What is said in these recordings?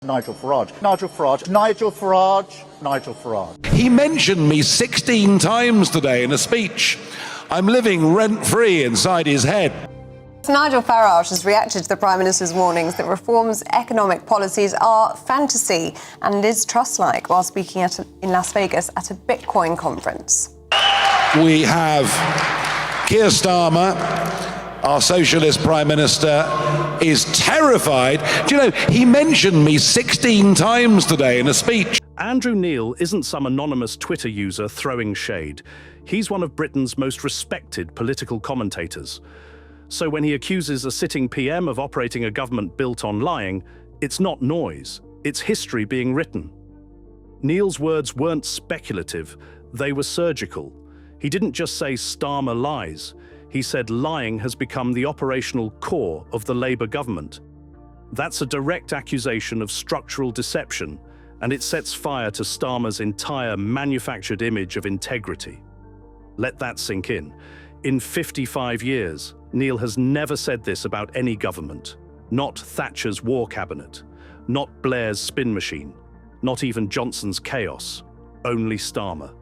Nigel Farage, Nigel Farage, Nigel Farage, Nigel Farage. He mentioned me 16 times today in a speech. I'm living rent-free inside his head. Nigel Farage has reacted to the Prime Minister's warnings that reform's economic policies are fantasy and is trust-like while speaking in Las Vegas at a Bitcoin conference. We have Keir Starmer, our socialist Prime Minister, is terrified. Do you know, he mentioned me 16 times today in a speech. Andrew Neil isn't some anonymous Twitter user throwing shade. He's one of Britain's most respected political commentators. So when he accuses a sitting PM of operating a government built on lying, it's not noise, it's history being written. Neil's words weren't speculative, they were surgical. He didn't just say Starmer lies. He said lying has become the operational core of the Labour government. That's a direct accusation of structural deception, and it sets fire to Starmer's entire manufactured image of integrity. Let that sink in. In 55 years, Neil has never said this about any government. Not Thatcher's war cabinet, not Blair's spin machine, not even Johnson's chaos. Only Starmer.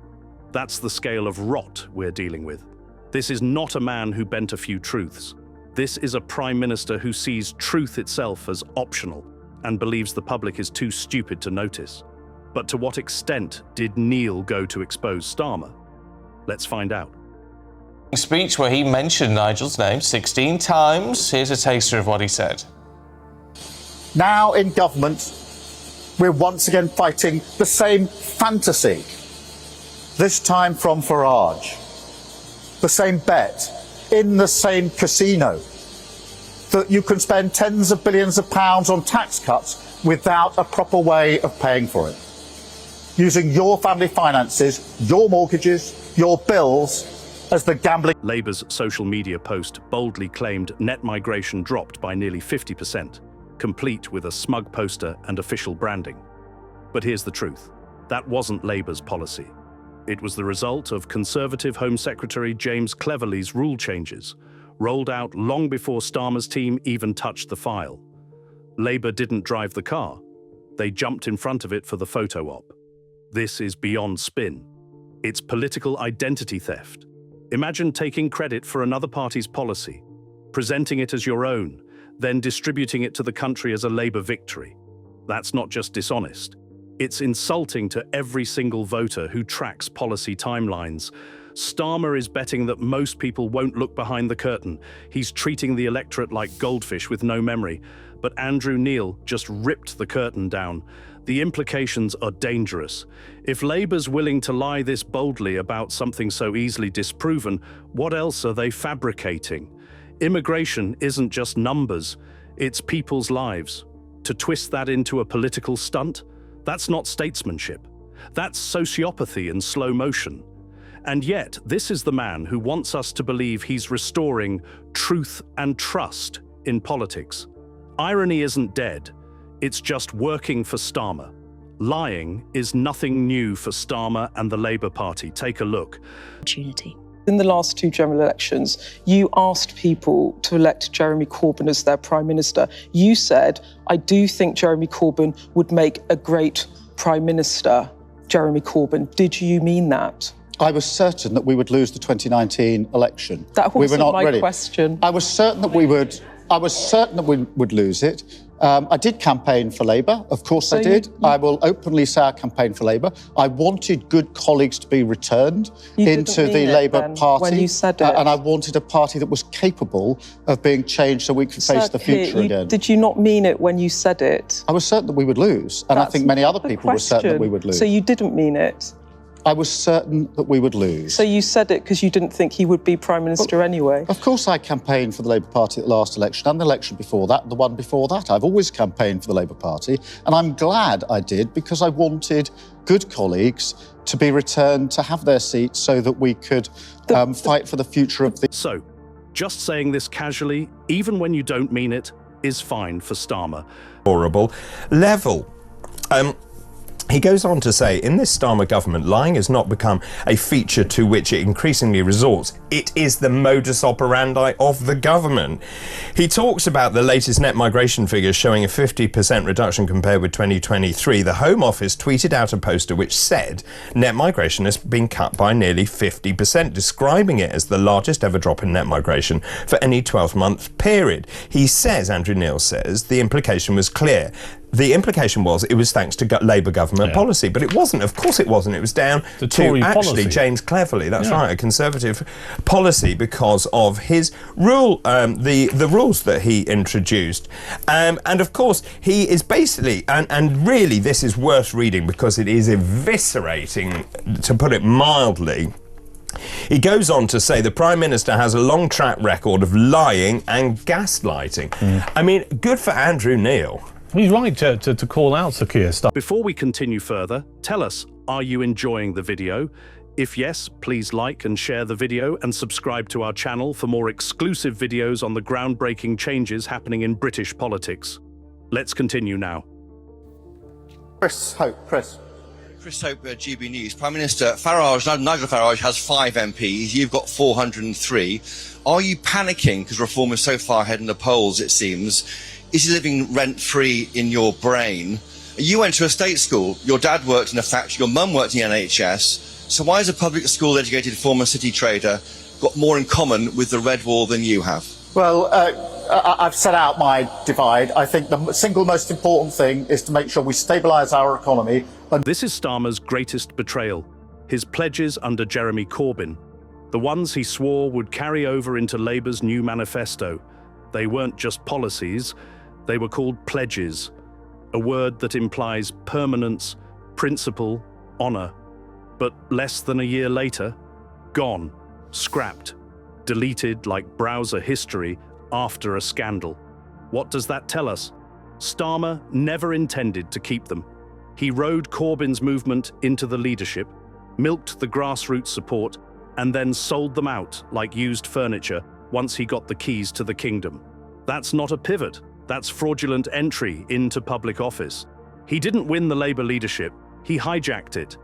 That's the scale of rot we're dealing with. This is not a man who bent a few truths. This is a Prime Minister who sees truth itself as optional and believes the public is too stupid to notice. But to what extent did Neil go to expose Starmer? Let's find out. Speech where he mentioned Nigel's name 16 times. Here's a taster of what he said. Now in government, we're once again fighting the same fantasy. This time from Farage. The same bet in the same casino that you can spend tens of billions of pounds on tax cuts without a proper way of paying for it. Using your family finances, your mortgages, your bills as the gambling. Labour's social media post boldly claimed net migration dropped by nearly 50%, complete with a smug poster and official branding. But here's the truth. That wasn't Labour's policy. It was the result of Conservative Home Secretary James Cleverly's rule changes, rolled out long before Starmer's team even touched the file. Labour didn't drive the car. They jumped in front of it for the photo op. This is beyond spin. It's political identity theft. Imagine taking credit for another party's policy, presenting it as your own, then distributing it to the country as a Labour victory. That's not just dishonest. It's insulting to every single voter who tracks policy timelines. Starmer is betting that most people won't look behind the curtain. He's treating the electorate like goldfish with no memory. But Andrew Neil just ripped the curtain down. The implications are dangerous. If Labour's willing to lie this boldly about something so easily disproven, what else are they fabricating? Immigration isn't just numbers, it's people's lives. To twist that into a political stunt? That's not statesmanship. That's sociopathy in slow motion. And yet, this is the man who wants us to believe he's restoring truth and trust in politics. Irony isn't dead. It's just working for Starmer. Lying is nothing new for Starmer and the Labour Party. Take a look. Opportunity. In the last two general elections, you asked people to elect Jeremy Corbyn as their Prime Minister. You said, I do think Jeremy Corbyn would make a great Prime Minister. Jeremy Corbyn, did you mean that? I was certain that we would lose the 2019 election. That wasn't we were not my ready. question. I was certain that we would lose it. I did campaign for Labour, of course I did. I will openly say I campaigned for Labour. I wanted good colleagues to be returned into the Labour Party. When you said it. And I wanted a party that was capable of being changed so we could face the future again. Did you not mean it when you said it? I was certain that we would lose, and I think many other people were certain that we would lose. So you didn't mean it? I was certain that we would lose. So you said it because you didn't think he would be Prime Minister anyway? Of course I campaigned for the Labour Party at the last election and the election before that, and the one before that. I've always campaigned for the Labour Party, and I'm glad I did because I wanted good colleagues to be returned to have their seats so that we could fight for the future of the... So, just saying this casually, even when you don't mean it, is fine for Starmer. Horrible level. He goes on to say, in this Starmer government, lying has not become a feature to which it increasingly resorts. It is the modus operandi of the government. He talks about the latest net migration figures showing a 50% reduction compared with 2023. The Home Office tweeted out a poster which said net migration has been cut by nearly 50%, describing it as the largest ever drop in net migration for any 12-month period. He says, Andrew Neil says, the implication was clear. The implication was it was thanks to Labour government policy, but it wasn't. Of course it wasn't. It was down to actually policy. James Cleverly, that's right, a Conservative policy because of his rule, the rules that he introduced. And of course, he is basically, and really this is worth reading because it is eviscerating, to put it mildly. He goes on to say the Prime Minister has a long track record of lying and gaslighting. I mean, good for Andrew Neil. He's right to call out Sir Keir Starmer. Before we continue further, tell us, are you enjoying the video? If yes, please like and share the video and subscribe to our channel for more exclusive videos on the groundbreaking changes happening in British politics. Let's continue now. Chris Hope, Chris. Chris Hope, GB News. Prime Minister Nigel Farage has 5 MPs. You've got 403. Are you panicking because Reform is so far ahead in the polls, it seems? Is he living rent-free in your brain? You went to a state school. Your dad worked in a factory. Your mum worked in the NHS. So why has a public school-educated former city trader got more in common with the Red Wall than you have? Well, I've set out my divide. I think the single most important thing is to make sure we stabilise our economy. This is Starmer's greatest betrayal. His pledges under Jeremy Corbyn. The ones he swore would carry over into Labour's new manifesto. They weren't just policies, they were called pledges. A word that implies permanence, principle, honour. But less than a year later, gone, scrapped, deleted like browser history after a scandal. What does that tell us? Starmer never intended to keep them. He rode Corbyn's movement into the leadership, milked the grassroots support, and then sold them out like used furniture once he got the keys to the kingdom. That's not a pivot, that's fraudulent entry into public office. He didn't win the Labour leadership, he hijacked it.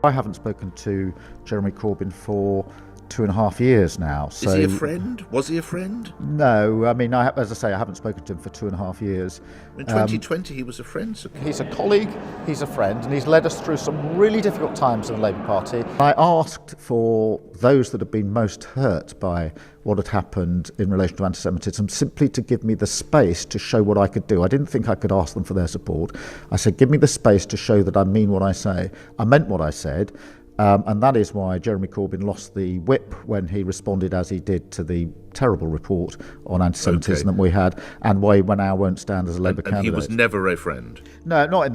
I haven't spoken to Jeremy Corbyn for 2.5 years now. So is he a friend? Was he a friend? No, I mean, as I say, I haven't spoken to him for 2.5 years. In 2020, he was a friend. So he's a colleague, he's a friend, and he's led us through some really difficult times in the Labour Party. I asked for those that have been most hurt by what had happened in relation to anti-Semitism simply to give me the space to show what I could do. I didn't think I could ask them for their support. I said, give me the space to show that I mean what I say. I meant what I said. And that is why Jeremy Corbyn lost the whip when he responded as he did to the terrible report on anti-Semitism that we had, and why he now won't stand as a Labour candidate. And he was never a friend. No, not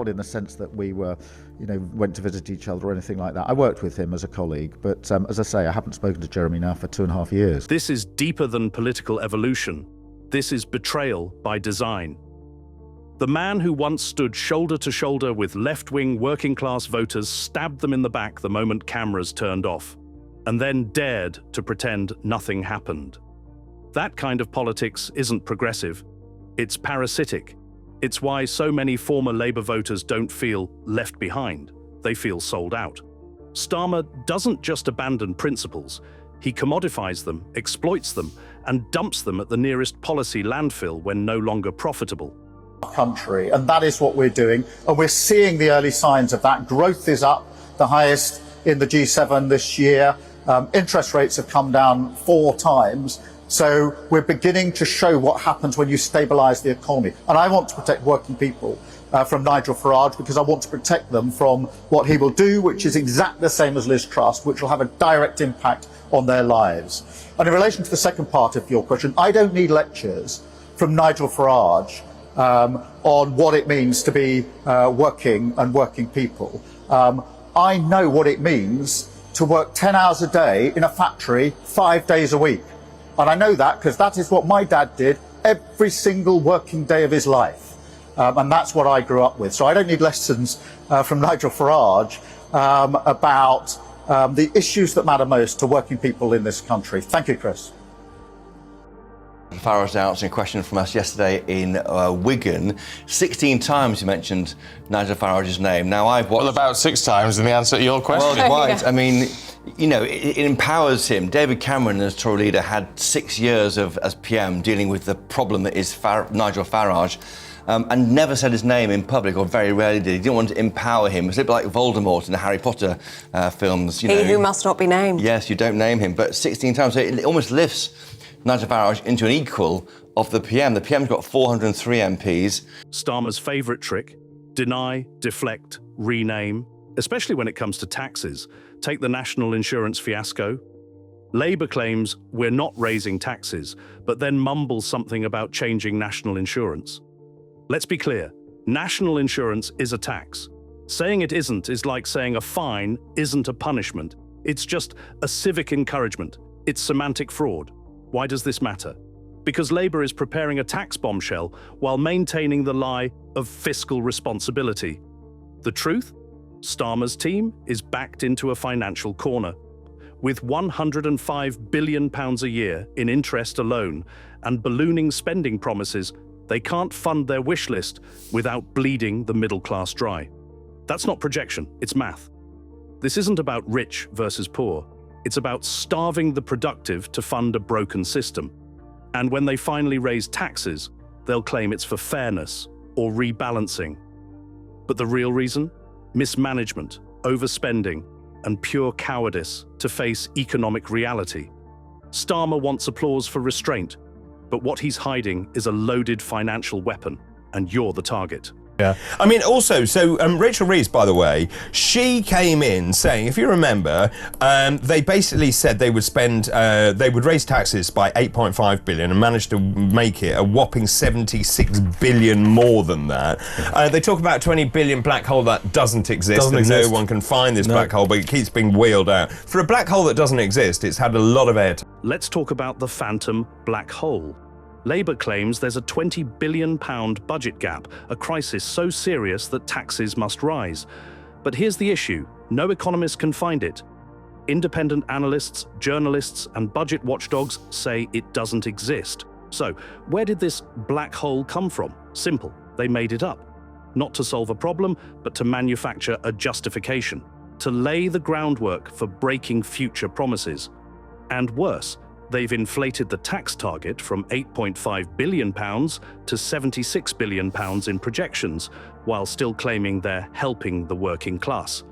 in the sense that we were, went to visit each other or anything like that. I worked with him as a colleague, but as I say, I haven't spoken to Jeremy now for 2.5 years. This is deeper than political evolution. This is betrayal by design. The man who once stood shoulder to shoulder with left-wing working-class voters stabbed them in the back the moment cameras turned off, and then dared to pretend nothing happened. That kind of politics isn't progressive. It's parasitic. It's why so many former Labour voters don't feel left behind. They feel sold out. Starmer doesn't just abandon principles. He commodifies them, exploits them, and dumps them at the nearest policy landfill when no longer profitable. Country, and that is what we're doing, and we're seeing the early signs of that. Growth is up, the highest in the G7 this year. Interest rates have come down 4 times, so we're beginning to show what happens when you stabilise the economy. And I want to protect working people from Nigel Farage, because I want to protect them from what he will do, which is exactly the same as Liz Truss, which will have a direct impact on their lives. And in relation to the second part of your question, I don't need lectures from Nigel Farage on what it means to be working people. I know what it means to work 10 hours a day in a factory 5 days a week. And I know that because that is what my dad did every single working day of his life. And that's what I grew up with. So I don't need lessons from Nigel Farage about the issues that matter most to working people in this country. Thank you, Chris. Farage answering a question from us yesterday in Wigan. 16 times you mentioned Nigel Farage's name. Now, I've watched... Well, about 6 times in the answer to your question. Well, right. I mean, you know, it empowers him. David Cameron, as Tory leader, had 6 years as PM dealing with the problem that is Nigel Farage. And never said his name in public, or very rarely did. He didn't want to empower him. It's a bit like Voldemort in the Harry Potter films. You know, who must not be named. Yes, you don't name him, but 16 times. So it almost lifts Nigel Farage into an equal of the PM. The PM's got 403 MPs. Starmer's favourite trick: deny, deflect, rename, especially when it comes to taxes. Take the national insurance fiasco. Labour claims we're not raising taxes, but then mumbles something about changing national insurance. Let's be clear, national insurance is a tax. Saying it isn't is like saying a fine isn't a punishment. It's just a civic encouragement. It's semantic fraud. Why does this matter? Because Labour is preparing a tax bombshell while maintaining the lie of fiscal responsibility. The truth? Starmer's team is backed into a financial corner. With £105 billion a year in interest alone and ballooning spending promises, they can't fund their wish list without bleeding the middle class dry. That's not projection, it's math. This isn't about rich versus poor. It's about starving the productive to fund a broken system. And when they finally raise taxes, they'll claim it's for fairness or rebalancing. But the real reason? Mismanagement, overspending, and pure cowardice to face economic reality. Starmer wants applause for restraint, but what he's hiding is a loaded financial weapon, and you're the target. Yeah. I mean, also, so Rachel Reeves, by the way, she came in saying, if you remember, they basically said they would spend, they would raise taxes by 8.5 billion and managed to make it a whopping 76 billion more than that. They talk about a 20 billion black hole that doesn't exist. No one can find this black hole, but it keeps being wheeled out. For a black hole that doesn't exist, it's had a lot of airtime. Let's talk about the phantom black hole. Labour claims there's a £20 billion budget gap, a crisis so serious that taxes must rise. But here's the issue: no economist can find it. Independent analysts, journalists, and budget watchdogs say it doesn't exist. So, where did this black hole come from? Simple, they made it up. Not to solve a problem, but to manufacture a justification, to lay the groundwork for breaking future promises. And worse, they've inflated the tax target from £8.5 billion to £76 billion in projections, while still claiming they're helping the working class.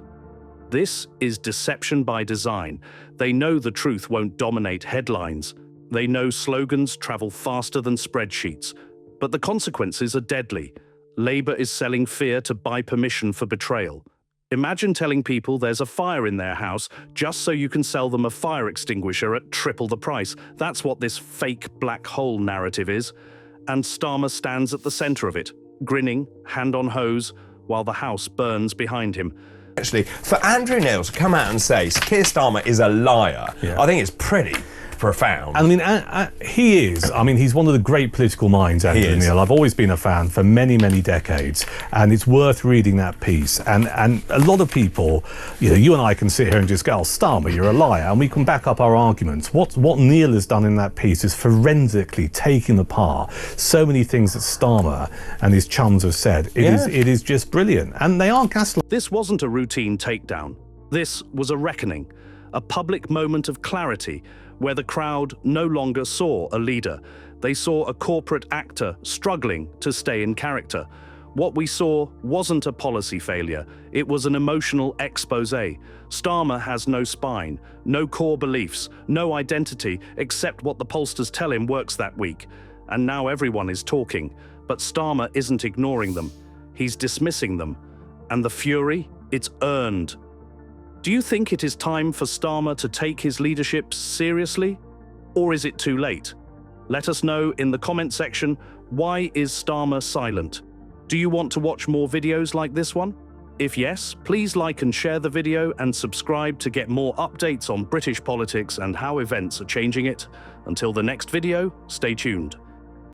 This is deception by design. They know the truth won't dominate headlines. They know slogans travel faster than spreadsheets. But the consequences are deadly. Labour is selling fear to buy permission for betrayal. Imagine telling people there's a fire in their house just so you can sell them a fire extinguisher at triple the price. That's what this fake black hole narrative is. And Starmer stands at the centre of it, grinning, hand on hose, while the house burns behind him. Actually, for Andrew Neil to come out and say Keir Starmer is a liar, I think it's pretty profound. I mean, he is. I mean, he's one of the great political minds, Andrew Neil. I've always been a fan for many, many decades, and it's worth reading that piece. And a lot of people, you know, you and I can sit here and just go, oh, Starmer, you're a liar, and we can back up our arguments. What Neil has done in that piece is forensically taking apart so many things that Starmer and his chums have said. It is just brilliant, and they are gaslighting. This wasn't a routine takedown. This was a reckoning, a public moment of clarity, where the crowd no longer saw a leader. They saw a corporate actor struggling to stay in character. What we saw wasn't a policy failure, it was an emotional exposé. Starmer has no spine, no core beliefs, no identity except what the pollsters tell him works that week. And now everyone is talking, but Starmer isn't ignoring them. He's dismissing them. And the fury, it's earned. Do you think it is time for Starmer to take his leadership seriously? Or is it too late? Let us know in the comment section, why is Starmer silent? Do you want to watch more videos like this one? If yes, please like and share the video and subscribe to get more updates on British politics and how events are changing it. Until the next video, stay tuned.